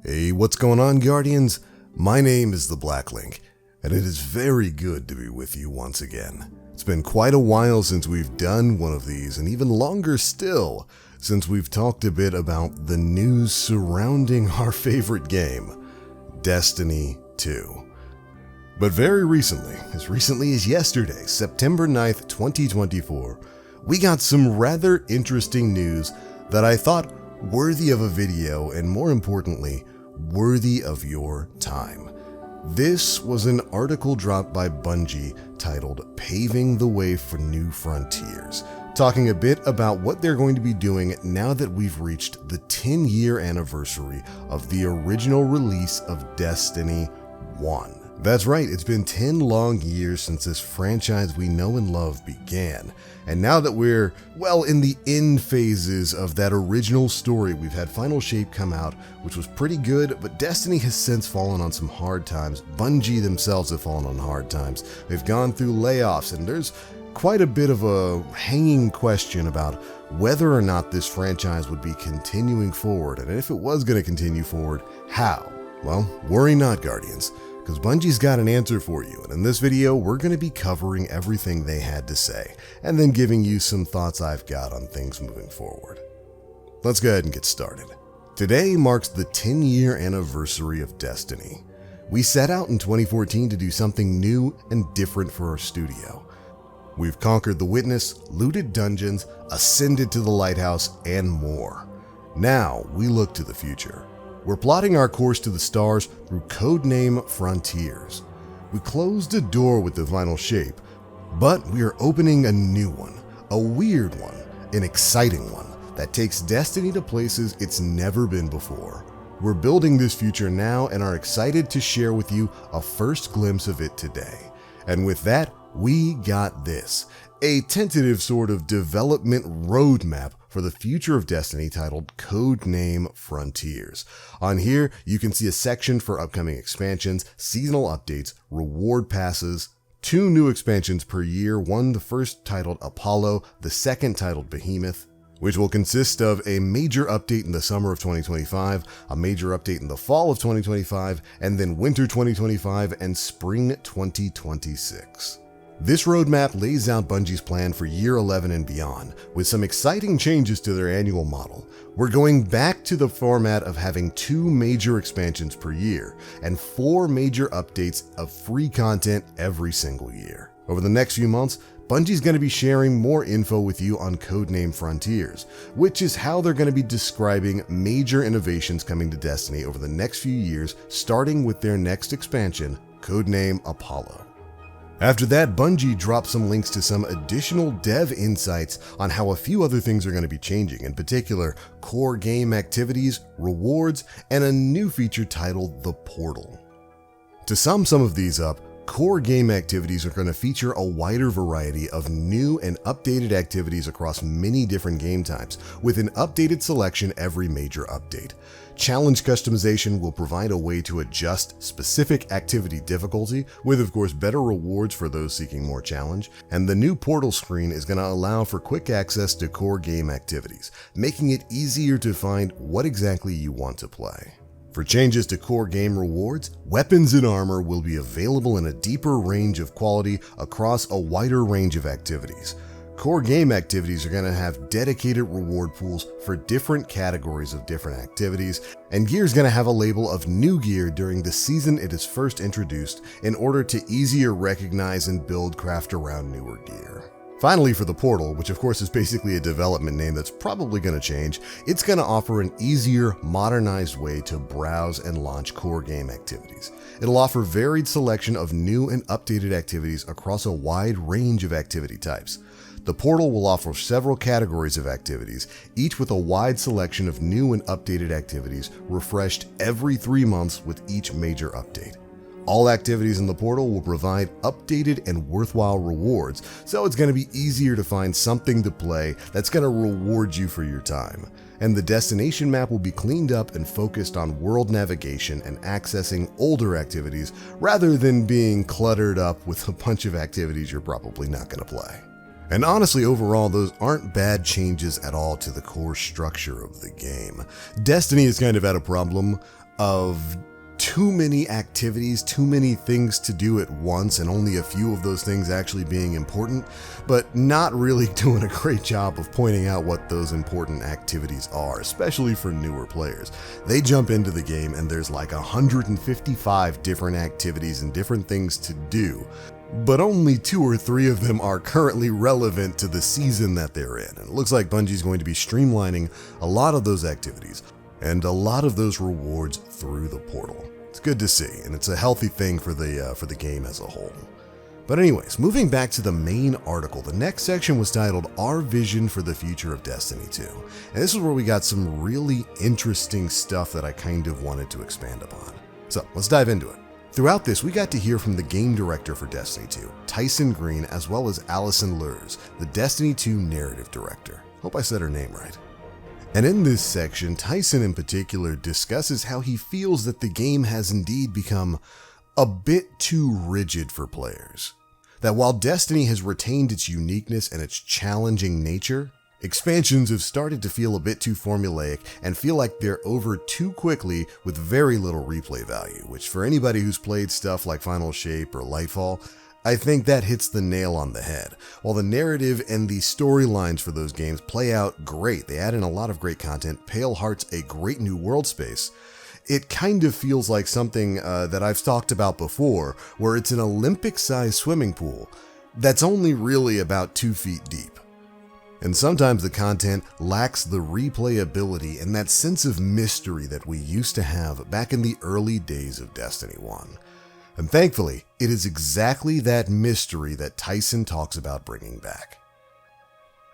Hey, what's going on, Guardians? My name is the Black Link, and it is very good to be with you once again. It's been quite a while since we've done one of these, and even longer still since we've talked a bit about the news surrounding our favorite game, Destiny 2. But very recently as yesterday, September 9th, 2024, we got some rather interesting news that I thought worthy of a video and, more importantly, worthy of your time. This was an article dropped by Bungie titled Paving the Way for New Frontiers, talking a bit about what they're going to be doing now that we've reached the 10-year anniversary of the original release of Destiny 1. That's right, it's been 10 long years since this franchise we know and love began, and now that we're, well, in the end phases of that original story, we've had Final Shape come out, which was pretty good, but Destiny has since fallen on some hard times. Bungie themselves have fallen on hard times. They've gone through layoffs, and there's quite a bit of a hanging question about whether or not this franchise would be continuing forward, and if it was going to continue forward, how? Well, worry not, Guardians, because Bungie's got an answer for you, and in this video, we're going to be covering everything they had to say, and then giving you some thoughts I've got on things moving forward. Let's go ahead and get started. Today marks the 10-year anniversary of Destiny. We set out in 2014 to do something new and different for our studio. We've conquered the Witness, looted dungeons, ascended to the Lighthouse, and more. Now, we look to the future. We're plotting our course to the stars through Codename Frontiers. We closed a door with the Final Shape, but we are opening a new one, a weird one, an exciting one that takes Destiny to places it's never been before. We're building this future now and are excited to share with you a first glimpse of it today. And with that, we got this, a tentative sort of development roadmap for the future of Destiny titled Codename Frontiers. On here, you can see a section for upcoming expansions, seasonal updates, reward passes, 2 new expansions per year, one the first titled Apollo, the second titled Behemoth, which will consist of a major update in the summer of 2025, a major update in the fall of 2025, and then winter 2025 and spring 2026. This roadmap lays out Bungie's plan for year 11 and beyond, with some exciting changes to their annual model. We're going back to the format of having 2 major expansions per year, and 4 major updates of free content every single year. Over the next few months, Bungie's going to be sharing more info with you on Codename Frontiers, which is how they're going to be describing major innovations coming to Destiny over the next few years, starting with their next expansion, Codename Apollo. After that, Bungie dropped some links to some additional dev insights on how a few other things are going to be changing, in particular, core game activities, rewards, and a new feature titled The Portal. To sum some of these up, core game activities are going to feature a wider variety of new and updated activities across many different game types, with an updated selection every major update. Challenge customization will provide a way to adjust specific activity difficulty, with of course better rewards for those seeking more challenge, and the new portal screen is going to allow for quick access to core game activities, making it easier to find what exactly you want to play. For changes to core game rewards, weapons and armor will be available in a deeper range of quality across a wider range of activities. Core game activities are going to have dedicated reward pools for different categories of different activities, and gear is going to have a label of new gear during the season it is first introduced in order to easier recognize and build craft around newer gear. Finally, for the portal, which of course is basically a development name that's probably going to change, it's going to offer an easier, modernized way to browse and launch core game activities. It'll offer varied selection of new and updated activities across a wide range of activity types. The portal will offer several categories of activities, each with a wide selection of new and updated activities, refreshed every 3 months with each major update. All activities in the portal will provide updated and worthwhile rewards, so it's going to be easier to find something to play that's going to reward you for your time. And the destination map will be cleaned up and focused on world navigation and accessing older activities, rather than being cluttered up with a bunch of activities you're probably not going to play. And honestly, overall, those aren't bad changes at all to the core structure of the game. Destiny has kind of had a problem of too many activities, too many things to do at once, and only a few of those things actually being important, but not really doing a great job of pointing out what those important activities are, especially for newer players. They jump into the game and there's like 155 different activities and different things to do, but only 2 or 3 of them are currently relevant to the season that they're in. And it looks like Bungie's going to be streamlining a lot of those activities and a lot of those rewards through the portal. It's good to see, and it's a healthy thing for the game as a whole. But anyways, moving back to the main article, the next section was titled Our Vision for the Future of Destiny 2. And this is where we got some really interesting stuff that I kind of wanted to expand upon. So let's dive into it. Throughout this, we got to hear from the game director for Destiny 2, Tyson Green, as well as Allison Lurs, the Destiny 2 narrative director. Hope I said her name right. And in this section, Tyson in particular discusses how he feels that the game has indeed become a bit too rigid for players. That while Destiny has retained its uniqueness and its challenging nature, expansions have started to feel a bit too formulaic and feel like they're over too quickly with very little replay value, which for anybody who's played stuff like Final Shape or Lightfall, I think that hits the nail on the head. While the narrative and the storylines for those games play out great, they add in a lot of great content, Pale Heart's a great new world space, it kind of feels like something that I've talked about before, where it's an Olympic-sized swimming pool that's only really about 2 feet deep. And sometimes the content lacks the replayability and that sense of mystery that we used to have back in the early days of Destiny 1. And thankfully, it is exactly that mystery that Tyson talks about bringing back.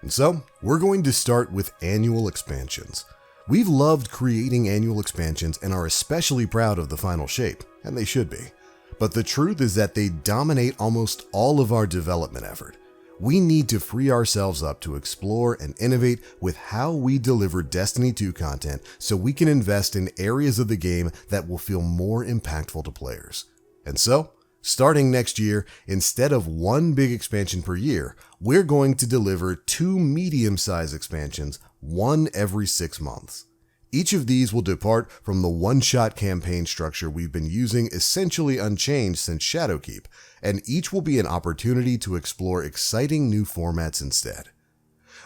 And so, we're going to start with annual expansions. We've loved creating annual expansions and are especially proud of the Final Shape, and they should be. But the truth is that they dominate almost all of our development effort. We need to free ourselves up to explore and innovate with how we deliver Destiny 2 content so we can invest in areas of the game that will feel more impactful to players. And so, starting next year, instead of 1 big expansion per year, we're going to deliver 2 medium-sized expansions, 1 every 6 months. Each of these will depart from the one-shot campaign structure we've been using essentially unchanged since Shadowkeep, and each will be an opportunity to explore exciting new formats instead.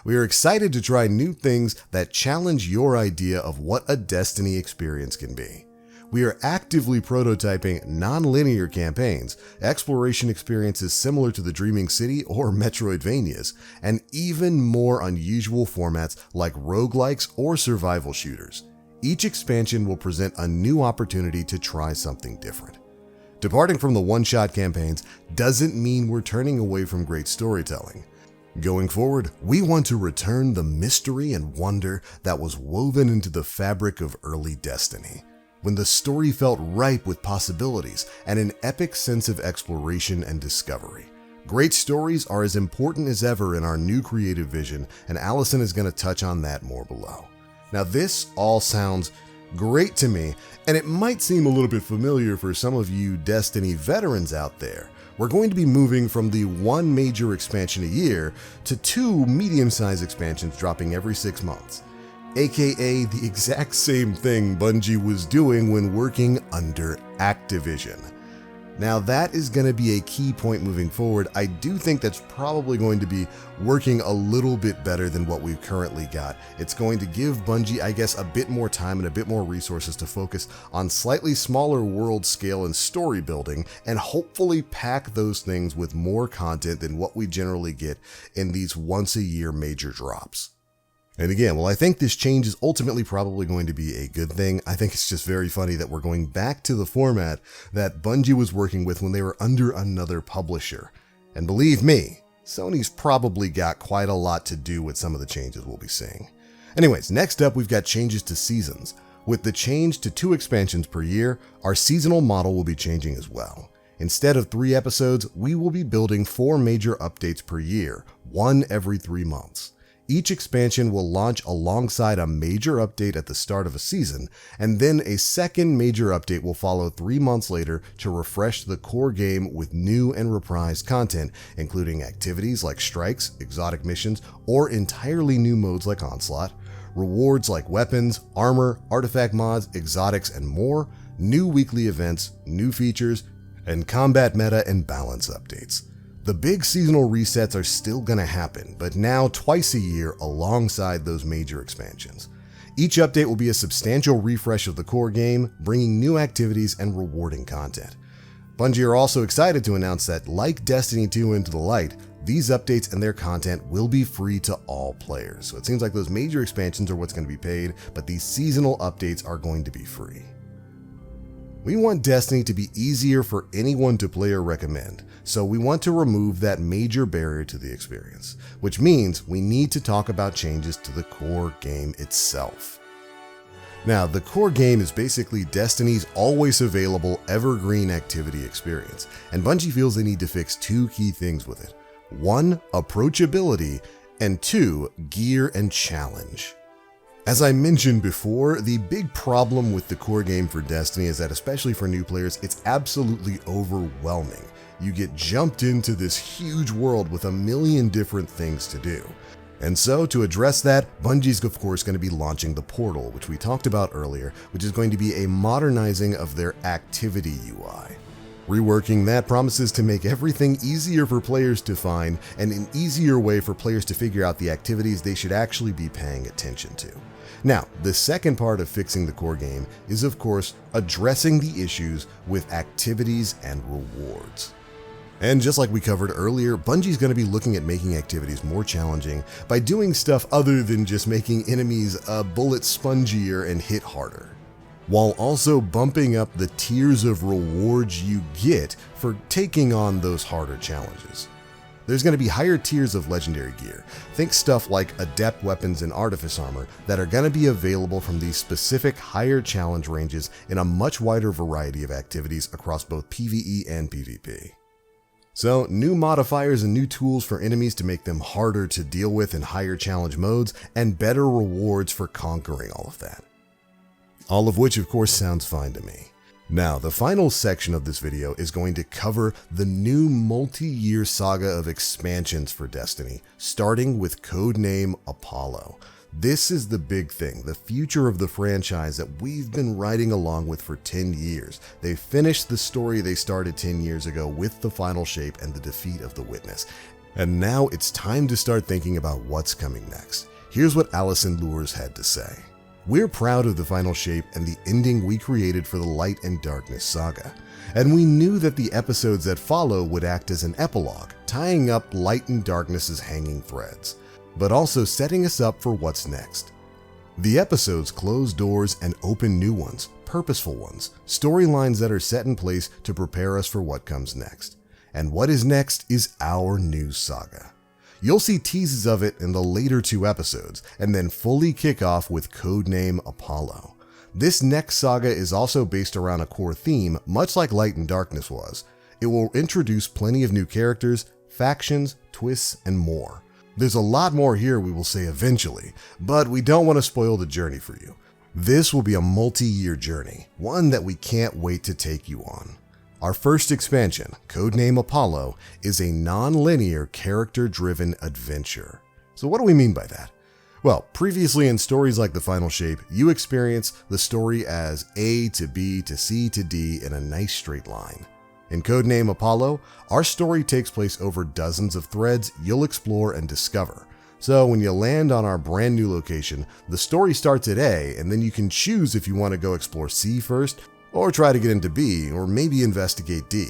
We are excited to try new things that challenge your idea of what a Destiny experience can be. We are actively prototyping non-linear campaigns, exploration experiences similar to the Dreaming City or Metroidvanias, and even more unusual formats like roguelikes or survival shooters. Each expansion will present a new opportunity to try something different. Departing from the one-shot campaigns doesn't mean we're turning away from great storytelling. Going forward, we want to return the mystery and wonder that was woven into the fabric of early Destiny, when the story felt ripe with possibilities and an epic sense of exploration and discovery. Great stories are as important as ever in our new creative vision, and Allison is going to touch on that more below. Now, this all sounds great to me, and it might seem a little bit familiar for some of you Destiny veterans out there. We're going to be moving from the 1 major expansion a year to 2 medium-sized expansions dropping every 6 months. AKA the exact same thing Bungie was doing when working under Activision. Now that is going to be a key point moving forward. I do think that's probably going to be working a little bit better than what we've currently got. It's going to give Bungie, I guess, a bit more time and a bit more resources to focus on slightly smaller world scale and story building, and hopefully pack those things with more content than what we generally get in these once-a-year major drops. And again, while I think this change is ultimately probably going to be a good thing, I think it's just very funny that we're going back to the format that Bungie was working with when they were under another publisher. And believe me, Sony's probably got quite a lot to do with some of the changes we'll be seeing. Anyways, next up we've got changes to seasons. With the change to 2 expansions per year, our seasonal model will be changing as well. Instead of 3 episodes, we will be building 4 major updates per year, 1 every 3 months. Each expansion will launch alongside a major update at the start of a season, and then a second major update will follow 3 months later to refresh the core game with new and reprised content, including activities like strikes, exotic missions, or entirely new modes like Onslaught, rewards like weapons, armor, artifact mods, exotics, and more, new weekly events, new features, and combat meta and balance updates. The big seasonal resets are still gonna happen, but now twice a year alongside those major expansions. Each update will be a substantial refresh of the core game, bringing new activities and rewarding content. Bungie are also excited to announce that, like Destiny 2 Into the Light, these updates and their content will be free to all players. So it seems like those major expansions are what's going to be paid, but these seasonal updates are going to be free. We want Destiny to be easier for anyone to play or recommend, so we want to remove that major barrier to the experience, which means we need to talk about changes to the core game itself. Now, the core game is basically Destiny's always available evergreen activity experience, and Bungie feels they need to fix two key things with it. 1, approachability, and 2, gear and challenge. As I mentioned before, the big problem with the core game for Destiny is that, especially for new players, it's absolutely overwhelming. You get jumped into this huge world with a million different things to do. And so, to address that, Bungie's of course going to be launching the Portal, which we talked about earlier, which is going to be a modernizing of their activity UI. Reworking that promises to make everything easier for players to find, and an easier way for players to figure out the activities they should actually be paying attention to. Now, the second part of fixing the core game is, of course, addressing the issues with activities and rewards. And just like we covered earlier, Bungie's going to be looking at making activities more challenging by doing stuff other than just making enemies bullet spongier and hit harder, while also bumping up the tiers of rewards you get for taking on those harder challenges. There's going to be higher tiers of legendary gear. Think stuff like adept weapons and artifice armor that are going to be available from these specific higher challenge ranges in a much wider variety of activities across both PvE and PvP. So, new modifiers and new tools for enemies to make them harder to deal with in higher challenge modes, and better rewards for conquering all of that. All of which of course sounds fine to me. Now, the final section of this video is going to cover the new multi-year saga of expansions for Destiny, starting with Codename Apollo. This is the big thing, the future of the franchise that we've been riding along with for 10 years. They finished the story they started 10 years ago with the final shape and the defeat of the Witness. And now it's time to start thinking about what's coming next. Here's what Allison Lures had to say. We're proud of the final shape and the ending we created for the Light and Darkness saga, and we knew that the episodes that follow would act as an epilogue, tying up Light and Darkness's hanging threads, but also setting us up for what's next. The episodes close doors and open new ones, purposeful ones, storylines that are set in place to prepare us for what comes next. And what is next is our new saga. You'll see teases of it in the later 2 episodes, and then fully kick off with Codename Apollo. This next saga is also based around a core theme, much like Light and Darkness was. It will introduce plenty of new characters, factions, twists, and more. There's a lot more here we will say eventually, but we don't want to spoil the journey for you. This will be a multi-year journey, one that we can't wait to take you on. Our first expansion, Codename Apollo, is a non-linear, character-driven adventure. So what do we mean by that? Well, previously in stories like The Final Shape, you experience the story as A to B to C to D in a nice straight line. In Codename Apollo, our story takes place over dozens of threads you'll explore and discover. So when you land on our brand new location, the story starts at A, and then you can choose if you want to go explore C first, or try to get into B, or maybe investigate D.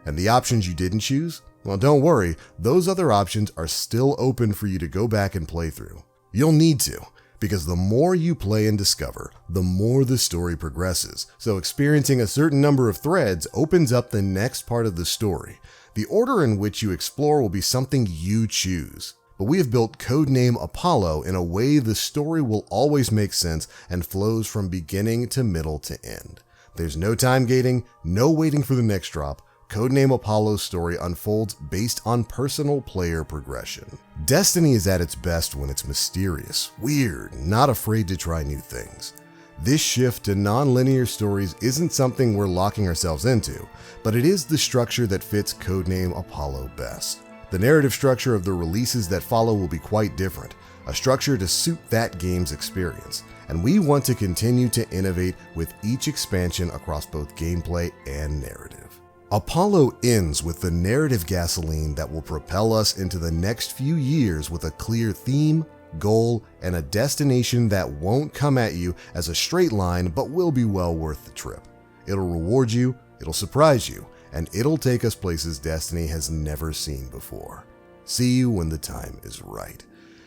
And the options you didn't choose? Well, don't worry, those other options are still open for you to go back and play through. You'll need to, because the more you play and discover, the more the story progresses. So experiencing a certain number of threads opens up the next part of the story. The order in which you explore will be something you choose. But we have built Codename Apollo in a way the story will always make sense and flows from beginning to middle to end. There's no time gating, no waiting for the next drop. Codename Apollo's story unfolds based on personal player progression. Destiny is at its best when it's mysterious, weird, not afraid to try new things. This shift to non-linear stories isn't something we're locking ourselves into, but it is the structure that fits Codename Apollo best. The narrative structure of the releases that follow will be quite different. a structure to suit that game's experience, and we want to continue to innovate with each expansion across both gameplay and narrative. Apollo ends with the narrative gasoline that will propel us into the next few years with a clear theme, goal, and a destination that won't come at you as a straight line but will be well worth the trip. It'll reward you, it'll surprise you, and it'll take us places Destiny has never seen before. See you when the time is right.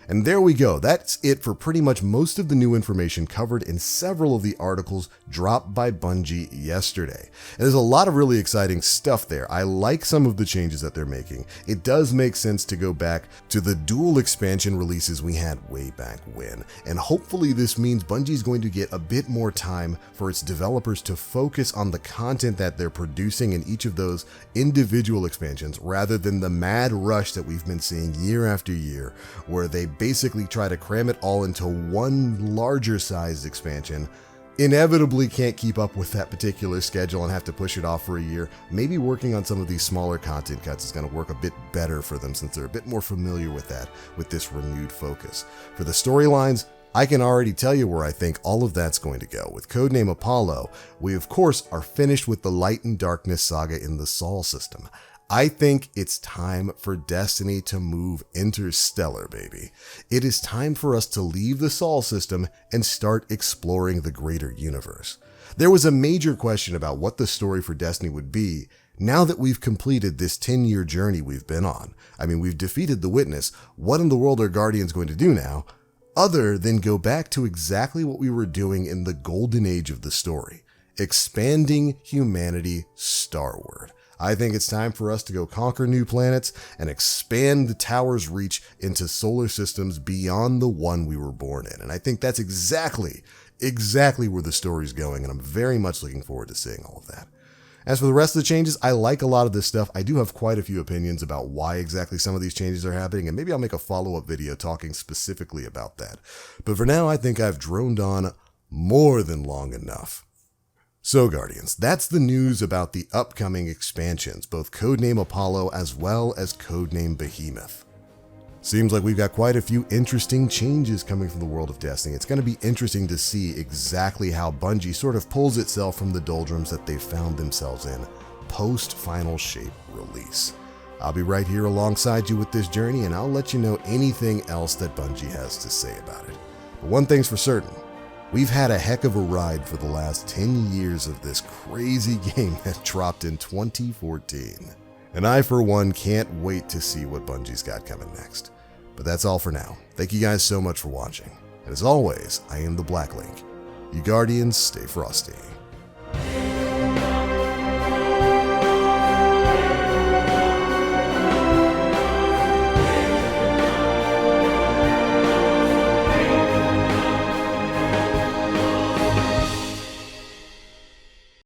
And there we go. That's it for pretty much most of the new information covered in several of the articles dropped by Bungie yesterday. And there's a lot of really exciting stuff there. I like some of the changes that they're making. It does make sense to go back to the dual expansion releases we had way back when. And hopefully this means Bungie's going to get a bit more time for its developers to focus on the content that they're producing in each of those individual expansions, rather than the mad rush that we've been seeing year after year, where they basically try to cram it all into one larger sized expansion, inevitably can't keep up with that particular schedule and have to push it off for a year. Maybe working on some of these smaller content cuts is going to work a bit better for them, since they're a bit more familiar with that, with this renewed focus. For the storylines, I can already tell you where I think all of that's going to go. With Codename Apollo, we of course are finished with the Light and Darkness saga in the Sol system. I think it's time for Destiny to move interstellar, baby. It is time for us to leave the Sol system and start exploring the greater universe. There was a major question about what the story for Destiny would be now that we've completed this 10-year journey we've been on. I mean, we've defeated the Witness. What in the world are Guardians going to do now, other than go back to exactly what we were doing in the golden age of the story? Expanding humanity starward. I think it's time for us to go conquer new planets and expand the tower's reach into solar systems beyond the one we were born in. And I think that's exactly where the story's going, and I'm very much looking forward to seeing all of that. As for the rest of the changes, I like a lot of this stuff. I do have quite a few opinions about why exactly some of these changes are happening, and maybe I'll make a follow-up video talking specifically about that. But for now, I think I've droned on more than long enough. So Guardians, that's the news about the upcoming expansions, both Codename Apollo as well as Codename Behemoth. Seems like we've got quite a few interesting changes coming from the world of Destiny. It's going to be interesting to see exactly how Bungie sort of pulls itself from the doldrums that they've found themselves in post-Final Shape release. I'll be right here alongside you with this journey, and I'll let you know anything else that Bungie has to say about it. But one thing's for certain. We've had a heck of a ride for the last 10 years of this crazy game that dropped in 2014. And I, for one, can't wait to see what Bungie's got coming next. But that's all for now. Thank you guys so much for watching. And as always, I am the Black Link. You Guardians, stay frosty.